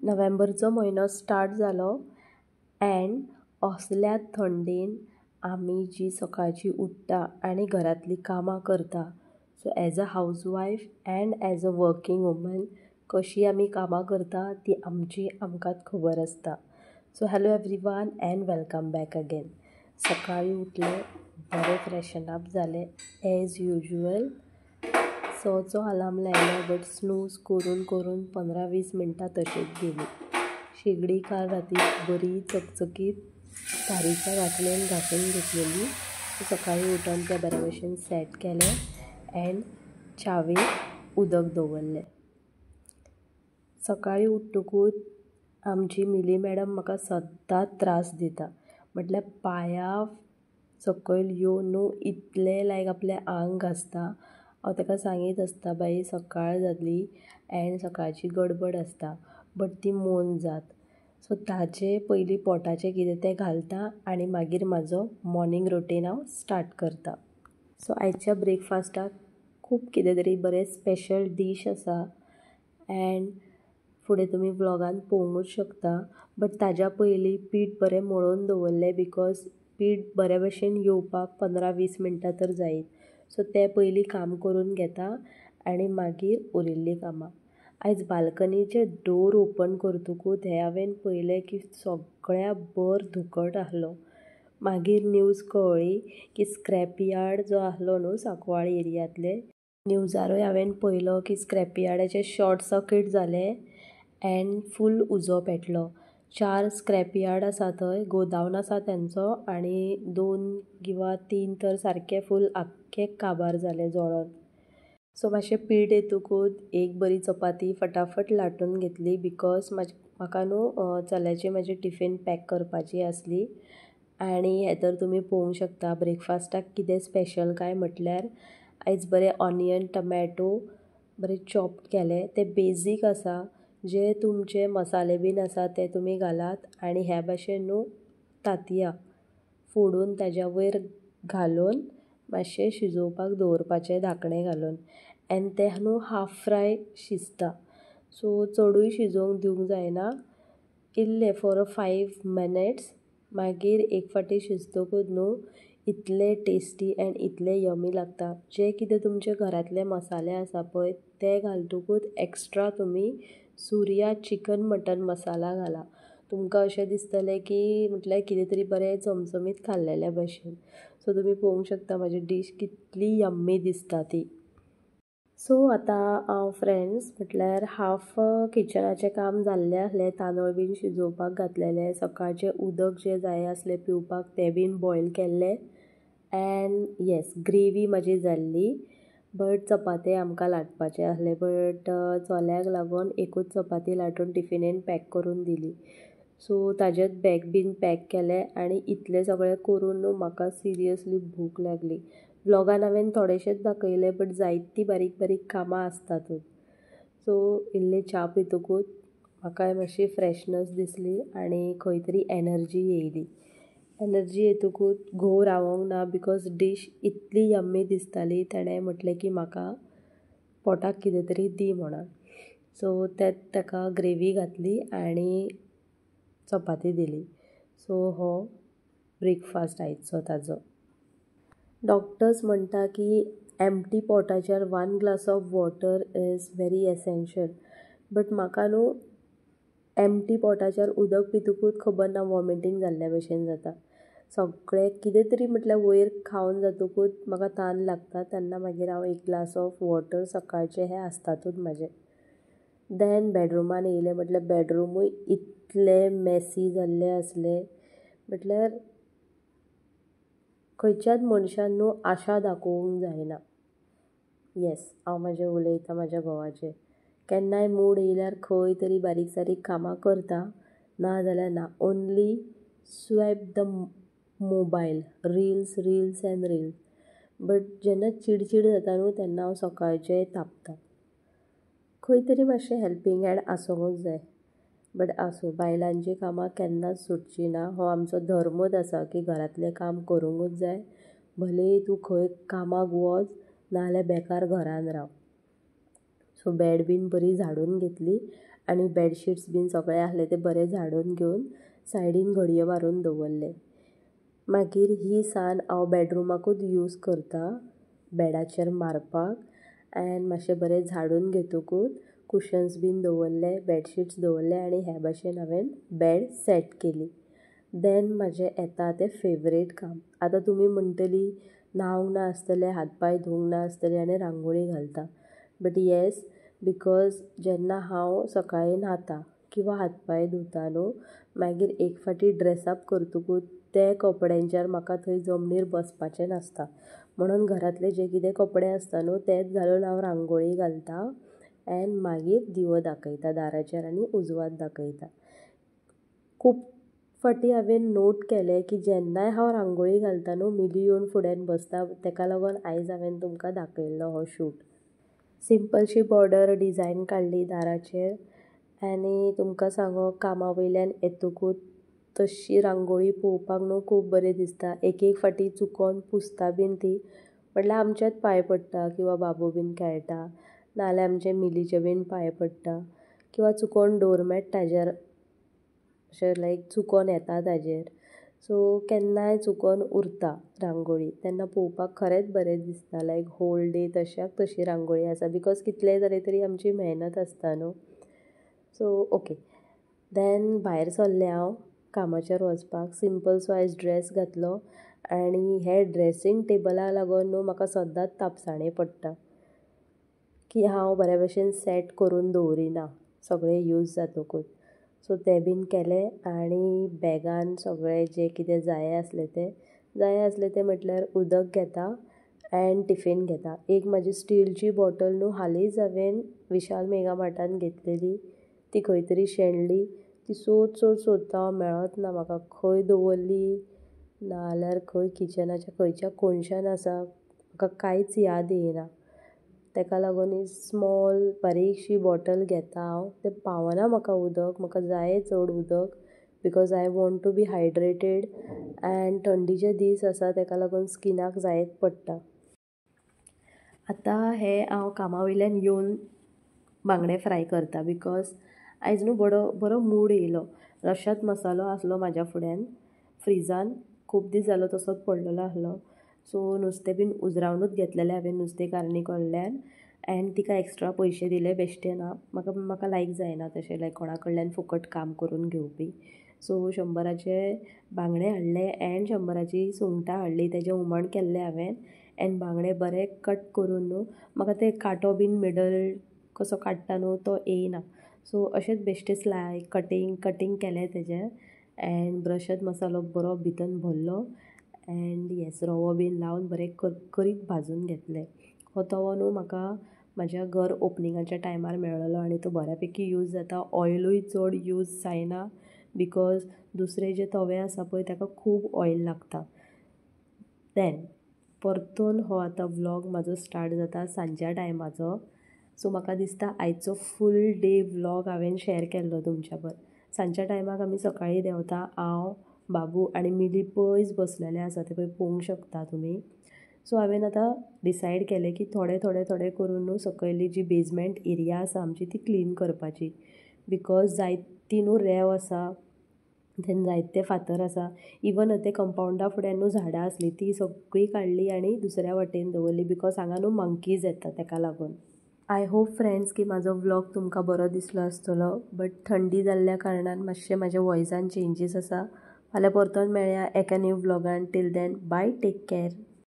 नोव्हेंबरचो म्हयनो स्टार्ट जालो एंड असल्या थंडेन आमी जी सकाळची उठ्ठा आनी घरांतली कामां करता सो as a housewife and as a working woman कशी आमी कामां करता ती आमची आमकांच खबर आसता. So hello everyone and welcome back again. सकाळीं उठलें, बरें फ्रेशन अप जालें एज युजल. सचो अलार्म लायलो बट स्नूज करून करून 15-20 मिनटां तशीच गेली. शेगडी काल राती बरी चकचकीत तारीच्या घांटणेन घासून घेतलेली. सकाळीं उठून तें बरे भशेन सेट केलें एंड च्यावेक उदक दवरलें. सकाळीं उठ्ठकूच आमची मिली मॅडम म्हाका सदांच त्रास दिता. म्हटल्यार पांयां सकयल येवन न्हू इतलें आपलें आंग घासता. हांव ताका सांगीत आसता बाई सकाळ जाली एंड सकाळची गडबड आसता बट ती मौन जात. सो ताचे पयलीं पोटाचें कितें तें घालता आनी मागीर म्हाजो मॉर्निंग रुटीन हांव स्टार्ट करता. सो आयच्या ब्रेकफास्टाक खूब कितें तरी बरें स्पेशल डीश आसा एंड फुडें तुमी व्लॉगान पळोवंकूच शकता. बट ताज्या पयलीं पीठ बरें मळून दवरलें बिकॉज पीठ बरे भशेन येवपाक 15-20 मिनटां तर जायीत. सो तें पयलीं काम करून घेता आनी मागीर उरिल्लीं कामां. आयज बाल्कनीचे डोर ओपन करतकूच हें हांवें पळयलें की सगळ्या भर धुकट आसलो. मागीर न्यूज कळ्ळी की स्क्रॅप यार्ड जो आसलो न्हू सांकवाळ एरियांतले न्यूजारूय हांवें पळयलो की स्क्रॅप यार्डाचें शॉर्ट सर्कीट जालें एंड फूल उजो पेटलो. 4 स्क्रॅप यार्ड आसा थंय, गोदावन आसा तेंचो आनी 2 किंवा 3 तर सारके फूल आख्खे काबार जाले जळोन. सो मातशें पीठ येतकूच एक बरी चपाती फटाफट लाटून घेतली बिकॉज म्हाका न्हू चल्याची म्हाजी टिफीन पॅक करपाची आसली. आनी हें तर तुमी पळोवंक शकता ब्रेकफास्टाक कितें स्पेशल काय म्हटल्यार आयज बरें ऑनियन टमॅटो बरें चॉप केलें. तें बेजीक आसा. जे तुमचे मसाले बीन आसा ते तुमी घालात आनी ह्या भाशेन न्हू तांतयां फोडून ताज्या वयर घालून मातशें शिजोवपाक दवरपाचें धाकणें घालून एंड तें न्हू हाफ फ्राय शिजता. सो चडूय शिजोवंक दिवंक जायना. इल्लें फॉर अ 5 मिनिट्स. मागीर एक फावटी शिजतकूच न्हू इतलें टेस्टी एंड इतलें यमी लागता. जे कितें तुमचे घरांतले मसाले आसा पळय ते घालतकूच एक्स्ट्रा तुमी सुर्या चिकन मटन मसाला घाला. तुमकां अशें दिसतलें की म्हटल्यार कितें तरी बरें चमचमीत खाल्लेल्या भशेन. सो तुमी पळोवंक शकता म्हाजी डीश कितली यम्मी दिसता ती. सो आतां हांव फ्रेंड्स म्हटल्यार हाफ किचनाचें काम जाल्लें आसलें. तांदूळ बीन शिजोवपाक घातलेले, सकाळचें उदक जें जाय आसलें पिवपाक तें बीन बॉयल केल्लें एंड येस ग्रेवी म्हाजी जाल्ली. बट चपाते आमकां लाटपाचे आसले बट चल्याक लागून एकूच चपाती लाटून टिफिनेन पॅक करून दिली. सो ताजेच बॅग बीन पॅक केलें आनी इतलें सगळें करून न्हू म्हाका सिरियसली भूक लागली. व्लॉगान हांवें थोडेशेंच दाखयलें बट जायतीं बारीक बारीक कामां आसतातूच. सो इल्लें च्या पितकूच म्हाकाय मातशी फ्रेशनस दिसली आनी खंय तरी एनर्जी येयली. एनर्जी येतकूच घोव रावोंक ना बिकॉज डीश इतली यम्मी दिसताली. ताणें म्हटलें की म्हाका पोटाक कितें तरी दी म्हणोन. सो तेंच ताका ग्रेवी घातली आनी चपाती दिली. सो हो ब्रेकफास्ट आयचो ताजो. डॉक्टर्स म्हणटा की एम्प्टी पोटाचेर 1 glass of water is very essential. But म्हाका न्हू एम्प्टी पोटाचेर उदक पितकूच खबर ना वॉमिटींग जाल्ल्या भशेन जाता. सगळें कितें तरी म्हटल्यार वयर खावन जातकूच म्हाका तान लागता तेन्ना मागीर हांव 1 ग्लास ऑफ वॉटर सकाळचें हें आसतातूच म्हाजें. देन बेडरुमान येयलें म्हटल्यार बेडरूमूय इतलें मॅसी जाल्लें आसलें म्हटल्यार खंयच्याच मनशान न्हू आशा दाखोवंक जायना. येस हांव म्हाजें उलयतां म्हाज्या घोवाचें. केन्नाय मूड येयल्यार खंय तरी बारीक सारीक कामां करता नाजाल्यार ना. Only swap the mobile reels reels and reels. But जेन्ना चिडचिड जाता न्हू तेन्ना हांव सकाळचें तापतां. खंय तरी मातशें हेल्पींग हँड आसोंकूच जाय. बट आसूं बायलांचीं कामां केन्नाच सुटचीं ना. हो आमचो धर्मूच आसा की घरांतलें काम करूंकूच जाय. भलेही तूं खंय कामाक वच नाजाल्यार बेकार घरान राव. सो बॅड बीन बरी झाडून घेतली आनी बेडशीट्स बीन सगळे आहले ते बरे झाडून घेवन सायडीन घडये मारून दवरले. मागीर ही सान हांव बेडरुमाकूच यूज करता बेडाचेर मारपाक. एंड मातशें बरें झाडून घेतकूच कुशन्स बीन दवरले, बेडशीट्स दवरले आनी हे भाशेन हांवें बेड सेट केली. देन म्हाजें येता तें फेवरेट काम. आतां तुमी म्हणटली न्हावंक ना आसतलें, हात पांय धुवंक ना आसतलें आनी रांगोळी घालता. बट येस, बिकॉज जेन्ना हांव सकाळीं न्हाता किंवां हात पांय धुता न्हू, मागीर एक फावटी ड्रेस अप करतकूच ते कपड्यांचेर म्हाका थंय जमनीर बसपाचें नासता. म्हणून घरांतले जे कितें कपडे आसता न्हू तेच घालून हांव रांगोळी घालता एंड मागीर दिवो दाखयता दाराचेर आनी उजवात दाखयता. खूब फावटी हांवें नोट केलें की जेन्नाय हांव रांगोळी घालता न्हू मिली येवन फुड्यान बसता. ताका लागून आयज हांवें तुमकां दाखयल्लो हो शूट. सिंपलशी बॉर्डर डिझायन काडली दाराचेर आनी तुमकां सांगो कामा वयल्यान येतकूच तशी रांगोळी पळोवपाक न्हू खूब बरें दिसता. एक एक फावटी चुकोन पुसता बीन ती, म्हटल्यार आमचेच पांय पडटा किंवां बाबू बीन खेळटा, नाजाल्यार आमचे मिलीचे बीन पांय पडटा किंवां चुकोन डोरमॅट ताजेर अशें लायक चुकोन येता ताजेर. सो केन्नाय चुकोन उरता रांगोळी तेन्ना पळोवपाक खरेंच बरें दिसता. लायक होल डे तशाक तशी रांगोळी आसा बिकॉज कितलेय जालें तरी आमची मेहनत आसता न्हू. सो ओके, देन भायर सरलें हांव कामाचेर वचपाक. सिंपल सो आयज ड्रेस घातलो आनी हे ड्रेसींग टेबलाक लागून न्हू म्हाका सदांच तापसाणें पडटा की हांव बऱ्या भशेन सेट करून दवरिना सगळें यूज जातकूच. सो तें बीन केलें आनी बॅगान सगळें जें कितें जाय आसलें तें म्हटल्यार उदक घेता एंड टिफीन घेता. एक म्हाजी स्टीलची बॉटल न्हू हालींच हांवें विशाल मेगा मार्टान घेतलेली, ती खंय तरी शेणली. ती सोदता हांव मेळत ना म्हाका, खंय दवरली नाल्यार खंय किचनाच्या खंयच्या कोनशान आसा म्हाका कांयच याद येयना. ताका लागून ही स्मॉल बारीकशी बॉटल घेता हांव. तें पावना म्हाका उदक, म्हाका जाय चड उदक because I want to be hydrated and थंडीचे दीस आसा ताका लागून स्किनाक जायच पडटा. आतां हे हांव कामा वयल्यान येवन बांगडे फ्राय करता बिकॉज आयज न्हू बरो मूड येयलो. रशाद मसालो आसलो म्हाज्या फुड्यान फ्रिजान, खूब दीस जालो तसोच पडलेलो आसलो. सो नुस्तें बीन उजरावनूच घेतलेलें हांवें नुस्तेंकारानी कडल्यान एंड तिका एक्स्ट्रा पयशे दिले बेश्टे ना. म्हाका लायक जायना तशें लायक कोणा कडल्यान फुकट काम करून घेवपी. सो 100चे बांगडे हाडले एंड 100ची सुंगटां हाडली, तेजें हुमण केल्लें हांवें एंड बांगडे बरें कट करून न्हू म्हाका तें कांटो बीन मिडल कसो काडटा न्हू तो येयना. सो अशेंच बेश्टें कटींग केलें तेजें एंड ब्रशाद मसालो बरो भितन भरलो एंड येस रवो बीन लावन बरें करीत भाजून घेतलें. हो तवो न्हू म्हाका म्हाज्या घर ओपनिंगाच्या टायमार मेळ्ळलो आनी तो बऱ्या पैकी यूज जाता. ऑयलूय चड यूज जायना बिकॉज दुसरे जे तवे आसा पळय ताका खूब ऑयल लागता. देन परतून हो आतां व्लॉग म्हाजो स्टार्ट जाता सांच्या टायमाचो. सो म्हाका दिसता आयचो फूल डे व्लॉग हांवें शॅर केल्लो तुमच्या बरोबर. सांच्या टायमाक आमी सकाळीं देंवता, हांव बाबू आनी मिली पयस बसलेलें आसा तें पळय पळोवंक शकता तुमी. सो हांवें आतां डिसायड केलें की थोडे करून न्हू सकयली जी बेजमेंट एरिया आसा आमची ती क्लीन करपाची बिकॉज जायती न्हू रेंव आसा, देन जायते फातर आसा. इवन ते कंपाउंडा फुड्यान न्हू झाडां आसलीं ती सगळीं काडली आनी दुसऱ्या वाटेन दवरली बिकॉज हांगा न्हू मंकीज येता ताका लागून. आय होप फ्रेंड्स की म्हाजो व्लॉग तुमकां बरो दिसलो आसतलो. बट थंडी जाल्ल्या कारणान मातशें म्हाज्या वॉयसान चेंजीस आसा. फाल्यां परतून मेळया एका न्यू व्लॉगान. Till then bye, take care.